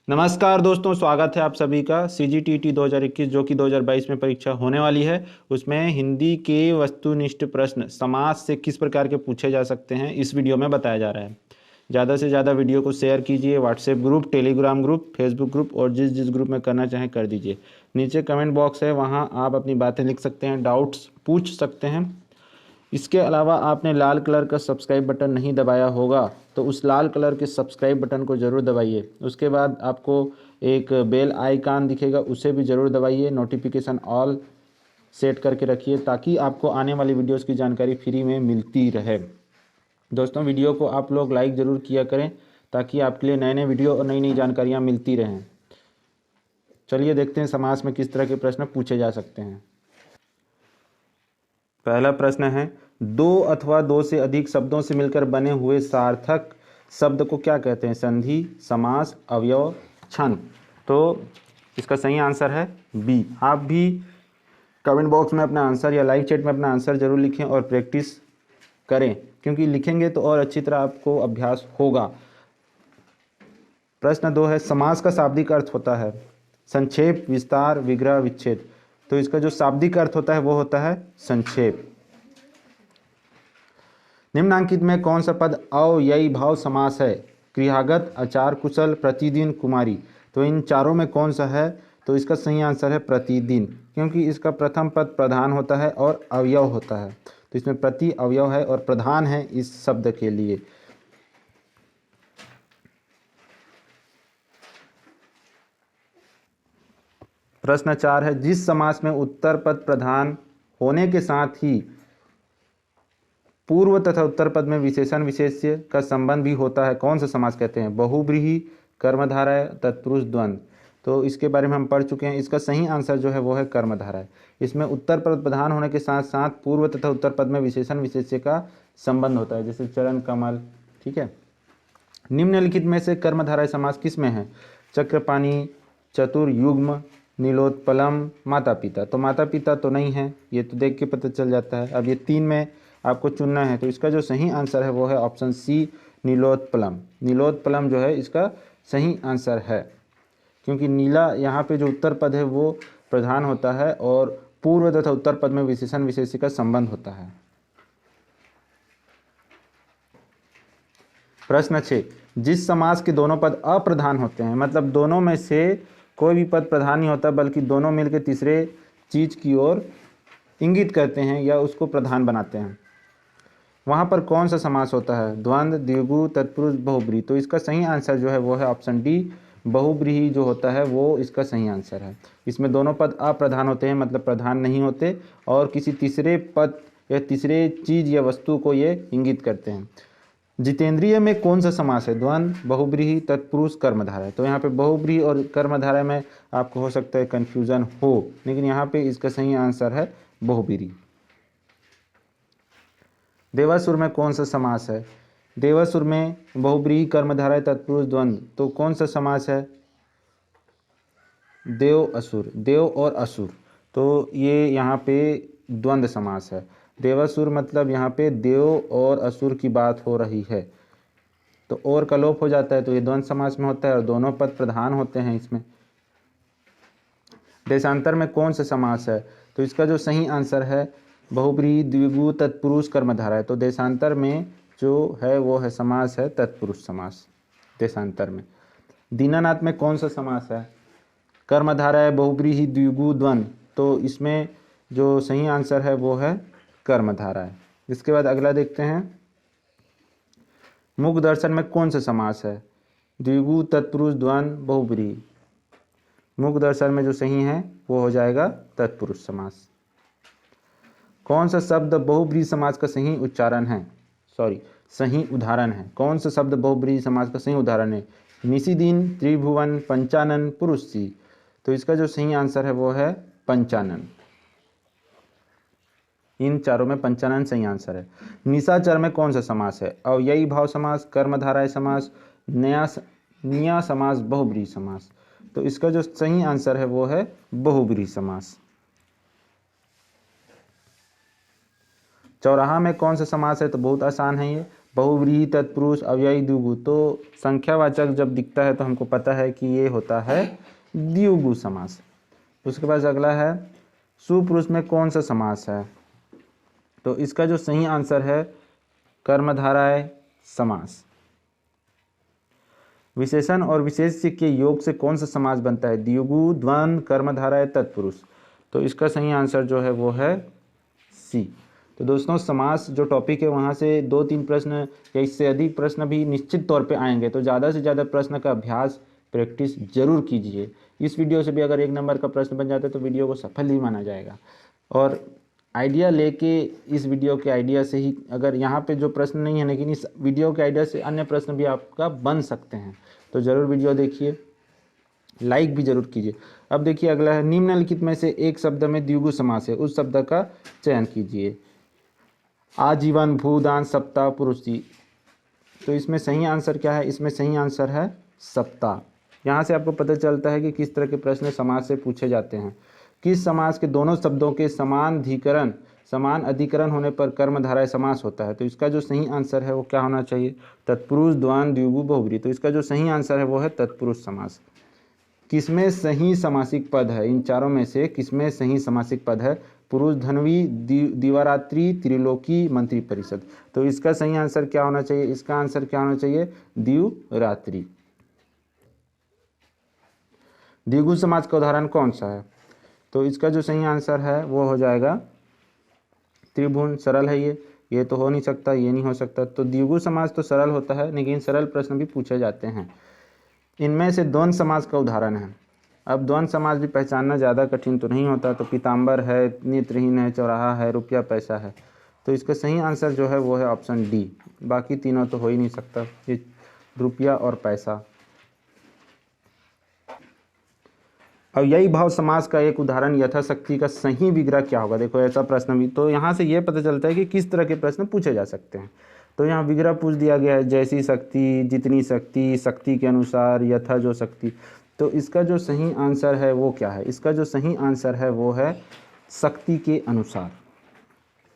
नमस्कार दोस्तों, स्वागत है आप सभी का CGTT 2021 जो कि 2022 में परीक्षा होने वाली है। उसमें हिंदी के वस्तुनिष्ठ प्रश्न समाज से किस प्रकार के पूछे जा सकते हैं इस वीडियो में बताया जा रहा है। ज़्यादा से ज़्यादा वीडियो को शेयर कीजिए, WhatsApp group, Telegram group, Facebook group और जिस जिस ग्रुप में करना चाहें कर दीजिए। नीचे कमेंट बॉक्स है, वहाँ आप अपनी बातें लिख सकते हैं, डाउट्स पूछ सकते हैं। इसके अलावा आपने लाल कलर का सब्सक्राइब बटन नहीं दबाया होगा तो उस लाल कलर के सब्सक्राइब बटन को ज़रूर दबाइए। उसके बाद आपको एक बेल आइकन दिखेगा, उसे भी ज़रूर दबाइए। नोटिफिकेशन ऑल सेट करके रखिए ताकि आपको आने वाली वीडियोस की जानकारी फ्री में मिलती रहे। दोस्तों, वीडियो को आप लोग लाइक ज़रूर किया करें ताकि आपके लिए नए नए वीडियो और नई नई जानकारियाँ मिलती रहें। चलिए देखते हैं समाज में किस तरह के प्रश्न पूछे जा सकते हैं। पहला प्रश्न है, दो अथवा दो से अधिक शब्दों से मिलकर बने हुए सार्थक शब्द को क्या कहते हैं? संधि, समास, अवयव, छंद। तो इसका सही आंसर है बी। आप भी कमेंट बॉक्स में अपना आंसर या लाइव चैट में अपना आंसर जरूर लिखें और प्रैक्टिस करें, क्योंकि लिखेंगे तो और अच्छी तरह आपको अभ्यास होगा। प्रश्न 2 है, समास का शाब्दिक अर्थ होता है संक्षेप, विस्तार, विग्रह, विच्छेद। तो इसका जो शाब्दिक अर्थ होता है वो होता है संक्षेप। निम्नांकित में कौन सा पद अव्ययी भाव समास है? क्रियागत, आचार कुशल, प्रतिदिन, कुमारी। तो इन चारों में कौन सा है? तो इसका सही आंसर है प्रतिदिन, क्योंकि इसका प्रथम पद प्रधान होता है और अवयव होता है। तो इसमें प्रति अवयव है और प्रधान है इस शब्द के लिए। प्रश्न 4 है, जिस समास में उत्तर पद प्रधान होने के साथ ही पूर्व तथा उत्तर पद में विशेषण विशेष्य का संबंध भी होता है, कौन सा समास कहते हैं? बहुव्रीहि, कर्मधारय, तत्पुरुष द्वंद्व। तो इसके बारे में हम पढ़ चुके हैं। इसका सही आंसर जो है वो है कर्मधारय। इसमें उत्तर पद प्रधान होने के साथ साथ पूर्व तथा उत्तर पद में विशेषण विशेष्य का संबंध होता है, जैसे चरण, कमल। ठीक है। निम्नलिखित में से कर्मधारय समास किस में है? चक्रपाणी, चतुर, युग्म, नीलोत्पलम, माता पिता। तो माता पिता तो नहीं है, ये तो देख के पता चल जाता है। अब ये तीन में आपको चुनना है, तो इसका जो सही आंसर है वो है ऑप्शन सी, नीलोत्पलम। नीलोत्पलम जो है इसका सही आंसर है, क्योंकि नीला यहाँ पे जो उत्तर पद है वो प्रधान होता है और पूर्व तथा उत्तर पद में विशेषण विशेष्य का संबंध होता है। प्रश्न 6, जिस समास के दोनों पद अप्रधान होते हैं, मतलब दोनों में से कोई भी पद प्रधान नहीं होता बल्कि दोनों मिलकर तीसरे चीज की ओर इंगित करते हैं या उसको प्रधान बनाते हैं, वहाँ पर कौन सा समास होता है? द्वंद्व, द्विगु, तत्पुरुष, बहुब्रीहि। तो इसका सही आंसर जो है वो है ऑप्शन डी, बहुब्रीहि जो होता है वो इसका सही आंसर है। इसमें दोनों पद अप्रधान होते हैं, मतलब प्रधान नहीं होते, और किसी तीसरे पद या तीसरे चीज या वस्तु को ये इंगित करते हैं। जितेंद्रिय में कौन सा समास है? द्वंद्व, बहुब्रीहि, तत्पुरुष, कर्मधारय। तो यहाँ पे बहुब्रीहि और कर्मधारय में आपको हो सकता है कंफ्यूजन हो, लेकिन यहाँ पे इसका सही आंसर है बहुब्रीहि। देवासुर में कौन सा समास है? देवासुर में बहुब्रीहि, कर्मधारय, तत्पुरुष, द्वंद्व। तो कौन सा समास है? देव असुर, देव और असुर। तो ये यहाँ पे द्वंद्व समास है। देवासुर मतलब यहाँ पे देव और असुर की बात हो रही है, तो और का लोप हो जाता है, तो ये द्वंद्व समास में होता है और दोनों पद प्रधान होते हैं इसमें। देशांतर में कौन सा समास है? तो इसका जो सही आंसर है बहुब्रीहि, द्विगु, तत्पुरुष, कर्मधारय। तो देशांतर में जो है वो है समास है तत्पुरुष समास देशांतर में। दीनानाथ में कौन सा समास है? कर्मधारय, बहुब्रीहि, द्विगु, द्वंद्व। तो इसमें जो सही आंसर है वो है कर्मधारय। इसके बाद अगला देखते हैं, मुख दर्शन में कौन सा समास है? द्विगु, तत्पुरुष, द्वंद्व, बहुब्रीहि। मुख दर्शन में जो सही है वो हो जाएगा तत्पुरुष समास। कौन सा शब्द बहुब्रीहि समास का सही उच्चारण है? सही उदाहरण है। कौन सा शब्द बहुब्रीहि समास का सही उदाहरण है? निशिदिन, त्रिभुवन, पंचानन, पुरुषी। तो इसका जो सही आंसर है वो है पंचानन। इन चारों में पंचानन सही आंसर है। निशाचर में कौन सा समास है? अव्ययी भाव समास, कर्मधारय समास, निया समास, बहुब्रीहि समास। तो इसका जो सही आंसर है वो है बहुब्रीहि समास। चौराहा में कौन सा समास है? तो बहुत आसान है ये, बहुव्रीहि तत्पुरुष अव्ययी द्विगु। तो संख्यावाचक जब दिखता है तो हमको पता है कि ये होता है द्विगु समास। उसके बाद अगला है सुपुरुष में कौन सा समास है? तो इसका जो सही आंसर है कर्मधारय समास। विशेषण और विशेष्य के योग से कौन सा समास बनता है? द्विगु, द्वंद्व, कर्मधारय, तत्पुरुष। तो इसका सही आंसर जो है वो है सी। तो दोस्तों समास जो टॉपिक है वहाँ से 2-3 प्रश्न या इससे अधिक प्रश्न भी निश्चित तौर पे आएंगे। तो ज़्यादा से ज़्यादा प्रश्न का अभ्यास प्रैक्टिस जरूर कीजिए। इस वीडियो से भी अगर 1 नंबर का प्रश्न बन जाता है तो वीडियो को सफल ही माना जाएगा। और आइडिया लेके इस वीडियो के आइडिया से ही, अगर यहाँ पे जो प्रश्न नहीं है लेकिन इस वीडियो के आइडिया से अन्य प्रश्न भी आपका बन सकते हैं। तो ज़रूर वीडियो देखिए, लाइक भी जरूर कीजिए। अब देखिए अगला है निम्नलिखित में से एक शब्द में द्विगु समास है, उस शब्द का चयन कीजिए। आजीवन, भूदान, सप्ताह, पुरुषी। तो इसमें सही आंसर क्या है? इसमें सही आंसर है सप्ताह। यहाँ से आपको पता चलता है कि किस तरह के प्रश्न समास से पूछे जाते हैं। किस समास के दोनों शब्दों के समान अधिकरण होने पर कर्मधारय समास होता है? तो इसका जो सही आंसर है वो क्या होना चाहिए? तत्पुरुष, द्वंद्व, द्विगु, बहुव्रीहि। तो इसका जो सही आंसर है वो है तत्पुरुष समास। किसमें सही समासिक पद है? इन चारों में से किसमें सही समासिक पद है? पुरुष, धन्वी, दिवारात्रि, त्रिलोकी, मंत्री परिषद। तो इसका सही आंसर क्या होना चाहिए? इसका आंसर क्या होना चाहिए? द्विरात्रि। द्विगु समास का उदाहरण कौन सा है? तो इसका जो सही आंसर है वो हो जाएगा त्रिभुवन। सरल है ये तो हो नहीं सकता, ये नहीं हो सकता। तो द्विगु समास तो सरल होता है, लेकिन सरल प्रश्न भी पूछे जाते हैं। इनमें से द्वंद्व समास का उदाहरण है। अब द्वंद्व समास भी पहचानना ज़्यादा कठिन तो नहीं होता। तो पीताम्बर है, नेत्रहीन है, चौराहा है, रुपया पैसा है। तो इसका सही आंसर जो है वो है ऑप्शन डी। बाकी तीनों तो हो ही नहीं सकता, ये रुपया और पैसा। अब यही भाव समास का एक उदाहरण यथाशक्ति का सही विग्रह क्या होगा? देखो ऐसा प्रश्न भी, तो यहाँ से ये पता चलता है कि किस तरह के प्रश्न पूछे जा सकते हैं। तो यहाँ विग्रह पूछ दिया गया है, जैसी शक्ति, जितनी शक्ति, शक्ति के अनुसार, यथा जो शक्ति। तो इसका जो सही आंसर है वो क्या है? इसका जो सही आंसर है वो है शक्ति के अनुसार।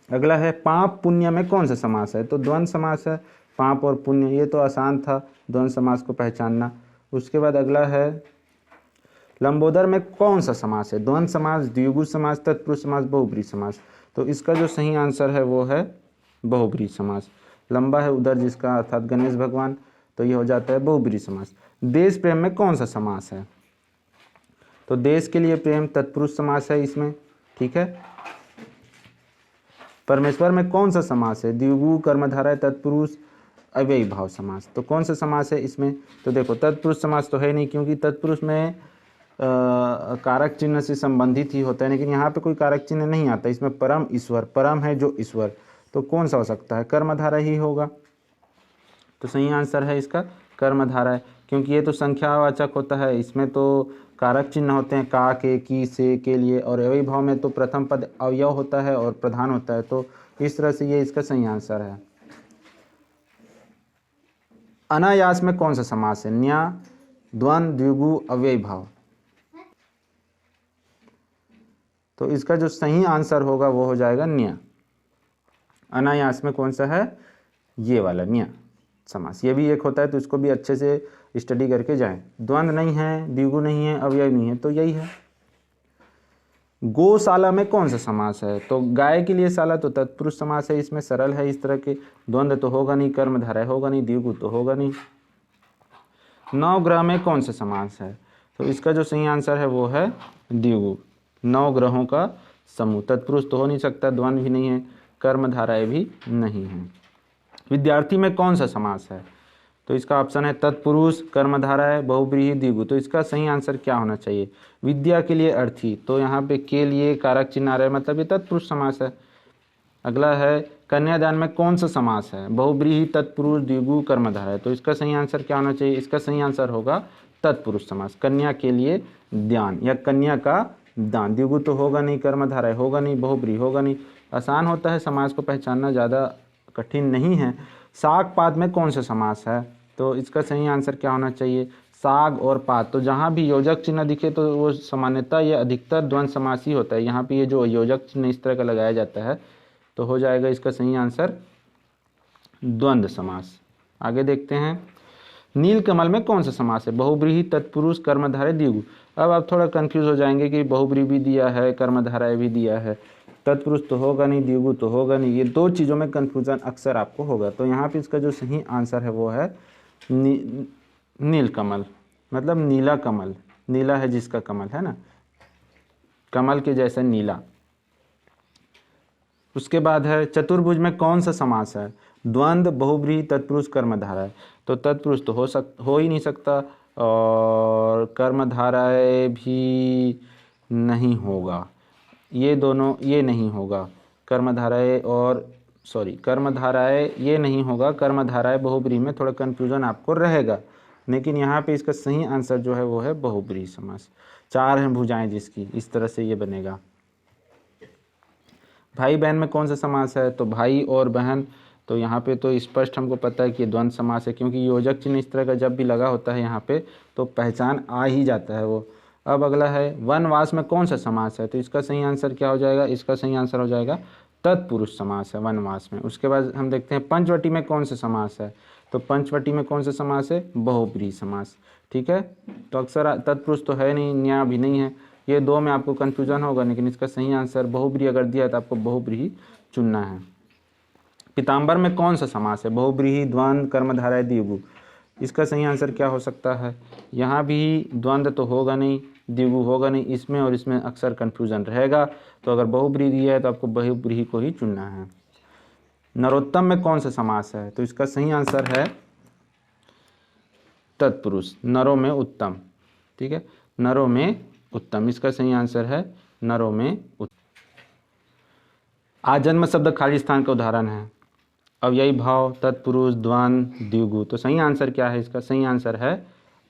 अगला है पाप पुण्य में कौन सा समास है? तो द्वंद्व समास है। पाप और पुण्य, ये तो आसान था द्वंद्व समास को पहचानना। उसके बाद अगला है लंबोदर में कौन सा समास है? द्वंद्व समास, द्विगु समास, तत्पुरुष समास, बहुव्रीहि समास। तो इसका जो सही आंसर है वो है बहुव्रीहि समास। लंबा है उदर जिसका, अर्थात गणेश भगवान, तो ये हो जाता है बहुव्रीहि समास। देश प्रेम में कौन सा समास है? तो देश के लिए प्रेम, तत्पुरुष समास है इसमें, ठीक है। परमेश्वर में कौन सा समास है? द्विगु, कर्मधारय, तत्पुरुष, अव्ययी भाव समास। तो कौन सा समास है इसमें? तो देखो तत्पुरुष समास तो है नहीं, क्योंकि तत्पुरुष में कारक चिन्ह से संबंधित ही होता है, लेकिन यहाँ पे कोई कारक चिन्ह नहीं आता। इसमें परम ईश्वर, परम है जो ईश्वर, तो कौन सा हो सकता है? कर्मधारय ही होगा। तो सही आंसर है इसका कर्मधारय, क्योंकि ये तो संख्यावाचक होता है। इसमें तो कारक चिन्ह होते हैं का, के, की, से, के लिए, और अव्ययी भाव में तो प्रथम पद अवयव होता है और प्रधान होता है। तो इस तरह से ये इसका सही आंसर है। अनायास में कौन सा समास है? न्या, द्वंद्व, द्विगु, अव्ययी भाव। तो इसका जो सही आंसर होगा वो हो जाएगा न्या। अनायास में कौन सा है? ये वाला न्या समास। ये भी एक होता है, तो इसको भी अच्छे से स्टडी करके जाएं। द्वंद्व नहीं है, द्विगु नहीं है, अव्यय नहीं है, तो यही है। गौशाला में कौन सा समास है? तो गाय के लिए शाला तो तत्पुरुष समास है, इसमें सरल है इस तरह के। द्वंद्व तो होगा नहीं, कर्मधारय होगा नहीं, द्विगु तो होगा नहीं। नवग्रह में कौन सा समास है? तो इसका जो सही आंसर है वो है द्विगु। 9 ग्रहों का समूह। तत्पुरुष तो हो नहीं सकता, द्वंद्व भी नहीं है, कर्मधारय भी नहीं है। विद्यार्थी में कौन सा समास है? तो इसका ऑप्शन है तत्पुरुष, कर्मधारय, बहुव्रीहि, द्विगु। तो इसका सही आंसर क्या होना चाहिए? विद्या के लिए अर्थी, तो यहाँ पे के लिए कारक चिन्ह आ रहा है, मतलब ये तत्पुरुष समास है। अगला है कन्यादान में कौन सा समास है? बहुव्रीहि, तत्पुरुष, द्विगु, कर्मधारय। तो इसका सही आंसर क्या होना चाहिए? इसका सही आंसर होगा तत्पुरुष समास। कन्या के लिए दान या कन्या का दान। द्विगु तो होगा नहीं, कर्मधारय होगा नहीं, बहुव्रीहि होगा नहीं। आसान होता है, समास को पहचानना ज़्यादा कठिन नहीं है। साग पात में कौन सा समास है? तो इसका सही आंसर क्या होना चाहिए? साग और पात, तो जहाँ भी योजक चिन्ह दिखे तो वो सामान्यतः या अधिकतर द्वंद्व समास ही होता है। यहाँ पे ये जो योजक चिन्ह इस तरह का लगाया जाता है, तो हो जाएगा इसका सही आंसर द्वंद्व समास। आगे देखते हैं, नीलकमल में कौन सा समास है? बहुब्रीहि, तत्पुरुष, कर्मधारय, द्विगु। अब आप थोड़ा कंफ्यूज हो जाएंगे कि बहुब्रीहि भी दिया है, कर्मधारय भी दिया है, तत्पुरुष तो होगा नहीं, द्विगु तो होगा नहीं, ये दो चीज़ों में कन्फ्यूजन अक्सर आपको होगा। तो यहाँ पे इसका जो सही आंसर है वो है नीलकमल, मतलब नीला कमल, नीला है जिसका कमल है ना, कमल के जैसा नीला। उसके बाद है, चतुर्भुज में कौन सा समास है? द्वंद्व, बहुब्रीहि, तत्पुरुष, कर्मधारय। तो तत्पुरुष तो हो ही नहीं सकता, और कर्मधारय भी नहीं होगा, ये दोनों, ये नहीं होगा, कर्मधारय और कर्मधारय ये नहीं होगा, कर्मधारय बहुब्रीहि में थोड़ा कन्फ्यूजन आपको रहेगा, लेकिन यहाँ पे इसका सही आंसर जो है वो है बहुब्रीहि समास। चार हैं भुजाएं जिसकी, इस तरह से ये बनेगा। भाई बहन में कौन सा समास है? तो भाई और बहन, तो यहाँ पे तो स्पष्ट हमको पता है कि द्वंद्व समास है, क्योंकि योजक चिन्ह इस तरह का जब भी लगा होता है यहाँ पे तो पहचान आ ही जाता है वो। अब अगला है, वनवास में कौन सा समास है? तो इसका सही आंसर क्या हो जाएगा? इसका सही आंसर हो जाएगा तत्पुरुष समास है वनवास में। उसके बाद हम देखते हैं, पंचवटी में कौन सा समास है? तो पंचवटी में कौन सा समास है? बहुब्रीहि समास। ठीक है, तो अक्सर तत्पुरुष तो है नहीं, न्याय भी नहीं है, ये दो में आपको कन्फ्यूजन होगा, लेकिन इसका सही आंसर बहुब्रीहि अगर दिया है तो आपको बहुब्रीहि चुनना है। पीताम्बर में कौन सा समास है? बहुब्रीहि, द्वंद्व, कर्मधारय, द्विगु। इसका सही आंसर क्या हो सकता है? यहाँ भी द्वंद्व तो होगा नहीं, द्विगु होगा नहीं, इसमें और इसमें अक्सर कन्फ्यूजन रहेगा, तो अगर बहुब्रीहि दिया है तो आपको बहुब्रीहि को ही चुनना है। नरोत्तम में कौन सा समास है? तो इसका सही आंसर है तत्पुरुष, नरों में उत्तम। ठीक है, नरों में उत्तम, इसका सही आंसर है नरों में उत्तम। आजन्म शब्द खाली स्थान का उदाहरण है। अव्ययी भाव, तत्पुरुष, द्वंद्व, द्विगु। तो सही आंसर क्या है? इसका सही आंसर है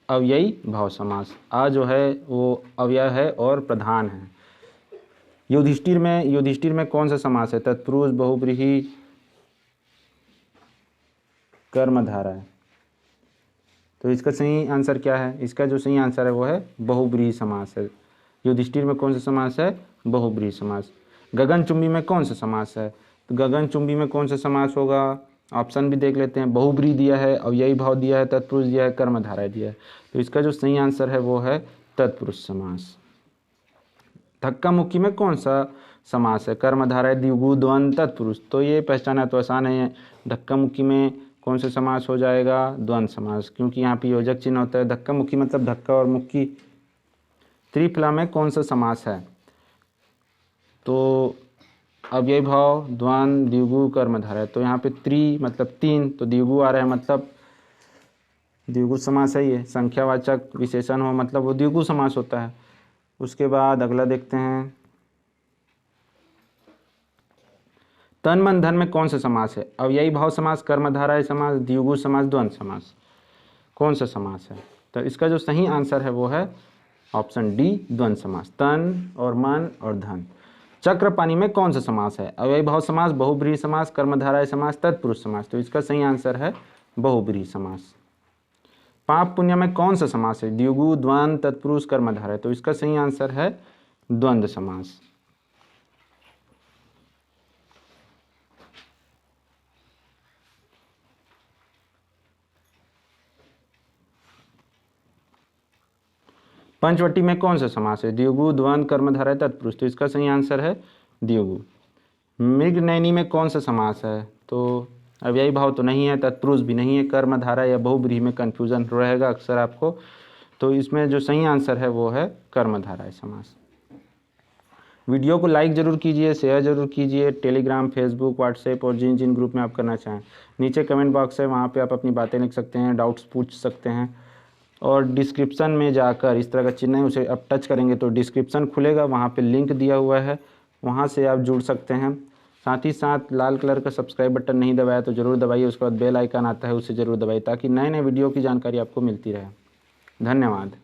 अव्ययी भाव समास। आ जो है वो अव्यय है और प्रधान है। युधिष्ठिर में कौन सा समास है? तत्पुरुष, बहुब्रीहि, कर्मधारय। तो इसका सही आंसर क्या है? इसका जो सही आंसर है वो है बहुब्रीहि समास है। युधिष्ठिर में कौन सा समास है? बहुब्रीहि समास। गगनचुंबी में कौन सा समास है? तो गगनचुंबी में कौन सा समास होगा? ऑप्शन भी देख लेते हैं। बहुब्रीहि दिया है, अव्ययी भाव दिया है, तत्पुरुष दिया है, कर्मधारय दिया है। तो इसका जो सही आंसर है वो है तत्पुरुष समास। धक्का मुक्की में कौन सा समास है? कर्मधारय, द्विगु, द्वंद्व, तत्पुरुष। तो ये पहचाना तो आसान है, धक्का मुक्की में कौन सा समास हो जाएगा? द्वंद्व समास, क्योंकि यहाँ पे योजक चिन्ह होता है। धक्का मुक्की मतलब धक्का और मुक्की। त्रिफला में कौन सा समास है? तो अव्ययी भाव, द्वंद्व, द्विगु, कर्मधारय। तो यहाँ पे त्रि मतलब तीन, तो द्विगु आ रहा है, मतलब द्विगु समास है ये। संख्यावाचक विशेषण हो मतलब वो द्विगु समास होता है। उसके बाद अगला देखते हैं, तन मन धन में कौन सा समास है? अव्ययी भाव समास, कर्मधारय समास, द्विगु समास, द्वंद्व समास। कौन सा समास है? तो इसका जो सही आंसर है वो है ऑप्शन डी, द्वंद्व समास। तन और मन और धन। चक्रपाणी में कौन सा समास है? अव्ययी भाव समास, बहुब्रीहि समास, कर्मधारय समास, तत्पुरुष समास। तो इसका सही आंसर है बहुब्रीहि समास। पाप पुण्य में कौन सा समास है? द्विगु, द्वंद्व, तत्पुरुष, कर्मधारय। तो इसका सही आंसर है द्वंद्व समास। पंचवटी में कौन सा समास है? द्विगु, द्वंद्व, कर्मधारय, तत्पुरुष। तो इसका सही आंसर है द्विगु। मृगनयनी में कौन सा समास है? तो अव्ययी भाव तो नहीं है, तत्पुरुष भी नहीं है, कर्मधारय या बहुब्रीहि में कन्फ्यूजन रहेगा अक्सर आपको। तो इसमें जो सही आंसर है वो है कर्मधारय समास। वीडियो को लाइक ज़रूर कीजिए, शेयर ज़रूर कीजिए। टेलीग्राम, फेसबुक, व्हाट्सएप और जिन जिन ग्रुप में आप करना चाहें, नीचे कमेंट बॉक्स है, वहाँ पे आप अपनी बातें लिख सकते हैं, डाउट्स पूछ सकते हैं। और डिस्क्रिप्शन में जाकर इस तरह का चिन्ह है, उसे आप टच करेंगे तो डिस्क्रिप्शन खुलेगा, वहाँ पे लिंक दिया हुआ है, वहाँ से आप जुड़ सकते हैं। साथ ही साथ लाल कलर का सब्सक्राइब बटन नहीं दबाया तो ज़रूर दबाइए। उसके बाद बेल आइकन आता है, उसे ज़रूर दबाइए, ताकि नए नए वीडियो की जानकारी आपको मिलती रहे। धन्यवाद।